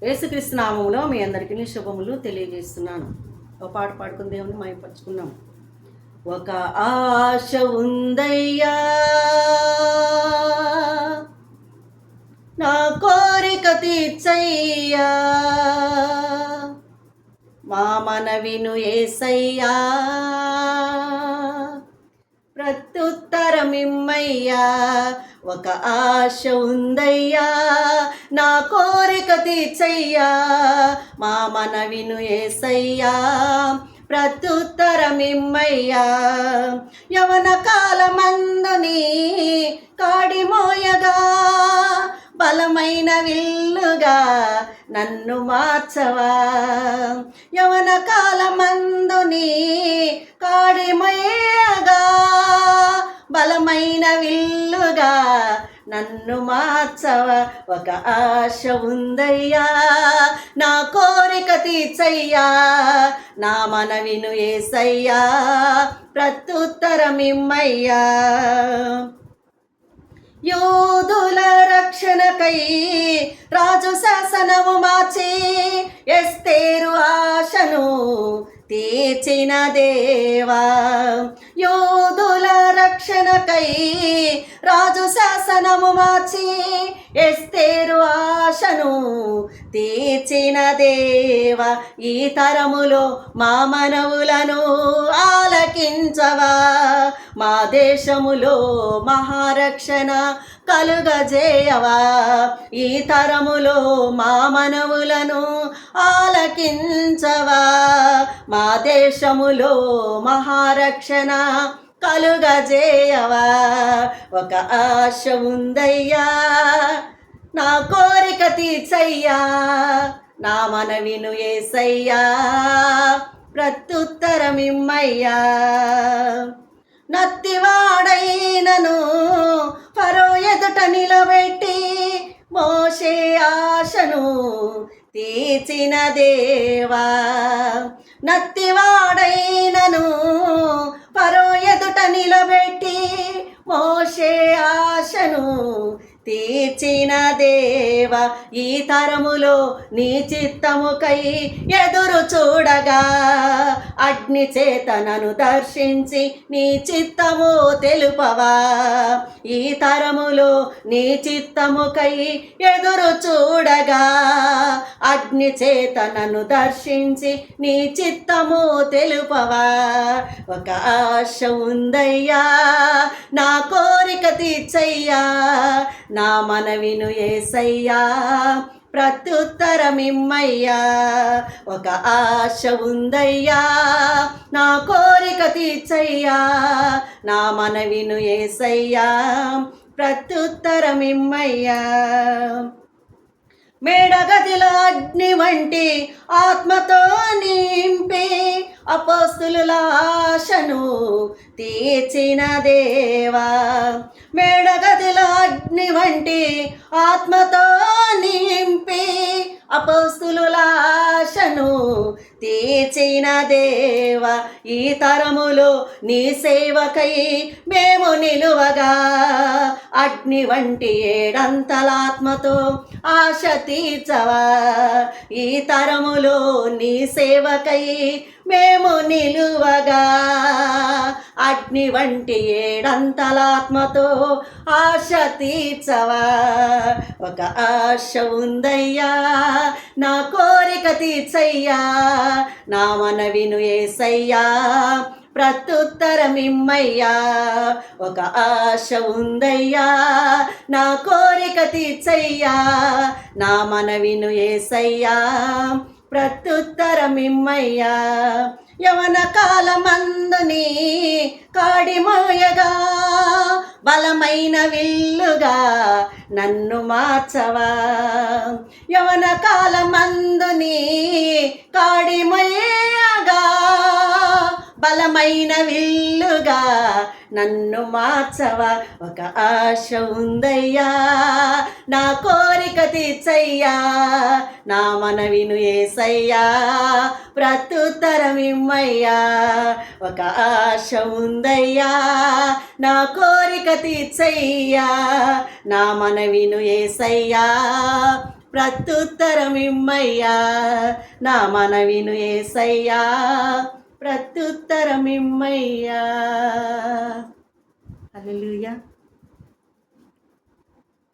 యేసుక్రీస్తు నామములో మీ అందరికీ శుభములు తెలియజేస్తున్నాను. ఒక పాట పాడుకుని దేవుని మహిమపరుచుకుందాం. ఒక ఆశ ఉందయ్యా, నా కోరిక తీర్చయ్యా, మా మనవిను యేసయ్యా, ప్రత్యుత్తరమిమ్మయ్యా. ఒక ఆశ ఉందయ్యా, నా కోరిక తీర్చయ్యా, మా మనవిను యేసయ్యా, ప్రత్యుత్తరమిమ్మయ్యా. యవన కాలమందుని కాడి మోయగా, బలమైన విల్లుగా నన్ను మార్చవా. యవన కాలమందుని కాడి మోయగా, బలమైన విల్లుగా నన్ను మార్చవా. ఒక ఆశ ఉందయ్యా, నా కోరిక తీర్చయ్యా, నా మనవిను యేసయ్యా, ప్రత్యుత్తరమిమ్మయ్యా. యోధుల రక్షణకై రాజు శాసనము మార్చి, ఎస్తేరు ఆశను తీర్చిన దేవా. యోధుల రక్షణకై రాజు శాసనము మార్చి, ఎస్తేరు ఆశను తీర్చిన దేవా. ఈ తరములో మా మనవులను ఆలకించవా, మా దేశములో మహారక్షణ కలుగజేయవా. ఈ తరములో మా మనవులను ఆలకించవా, మా దేశములో మహారక్షణ కలుగజేయవా. ఒక ఆశ ఉందయ్యా, నా కోరిక తీర్చయ్యా, నా మనవిను యేసయ్యా, ప్రత్యుత్తరమిమ్మయ్యా. నత్తివాడైనను ఫరో ఎదుట నిలబెట్టి, మోషే ఆశను తీర్చిన దేవా. నత్తివాడైనను ఫరో ఎదుట నిలబెట్టి, మోషే ఆశను తీర్చిన దేవా. ఈ తరములో నీ చిత్తముకై ఎదురు చూడగా, అగ్ని చేత నన్ను దర్శించి నీ చిత్తము తెలుపవా. ఈ తరములో నీ చిత్తముకై ఎదురు చూడగా, అగ్ని చేత నన్ను దర్శించి నీ చిత్తము తెలుపవా. ఒక ఆశ ఉందయ్యా, నా కోరిక తీర్చయ్యా, నా మనవిను యేసయ్యా, ప్రత్యుత్తరమిమ్మయ్యా. ఒక ఆశ ఉందయ్యా, నా కోరిక తీర్చయ్యా, నా మనవిను యేసయ్యా, ప్రత్యుత్తరమిమ్మయ్యా. మేడగదిలో అగ్ని వంటి ఆత్మతో నింపి, అపోస్తుల ఆశను తీర్చిన దేవా. మేడగదిలో అగ్ని వంటి ఆత్మతో నింపి, అపోస్తుల ఆశను తీర్చిన దేవా. ఈ తరములో నీ సేవకై మేము నిలువగా, అగ్ని వంటి ఏడంతలాత్మతో ఆశ తీర్చవా. ఈ తరములో నీ సేవకై మేము నిలువగా, అగ్ని వంటి ఏడంతలాత్మతో ఆశ తీర్చవా. ఒక ఆశ ఉందయ్యా, నా కోరిక తీర్చయ్యా, నా మనవిను యేసయ్యా, ప్రత్యుత్తరమిమ్మయ్యా. ఒక ఆశ ఉందయ్యా, నా కోరిక తీర్చయ్యా, నా మనవిను యేసయ్యా, ప్రత్యుత్తరమిమ్మయ్యా. యవన కాలమందుని కాడి మోయగా, బలమైన విల్లుగా నన్ను మార్చవా. యవన కాలమందుని కాడి మోయగా, బలమైన విల్లుగా నన్ను మార్చవా. ఒక ఆశ ఉందయ్యా, నా కోరిక తీర్చయ్యా, నా మనవిను యేసయ్యా, ప్రత్యుత్తరమిమ్మయ్యా. ఒక ఆశ ఉందయ్యా, నా కోరిక తీర్చయ్యా, నా మనవిను యేసయ్యా, ప్రత్యుత్తరమిమ్మయ్యా, నా మనవిను యేసయ్యా, ప్రత్యుత్తరమిమ్మయ్యా. హల్లెలూయా.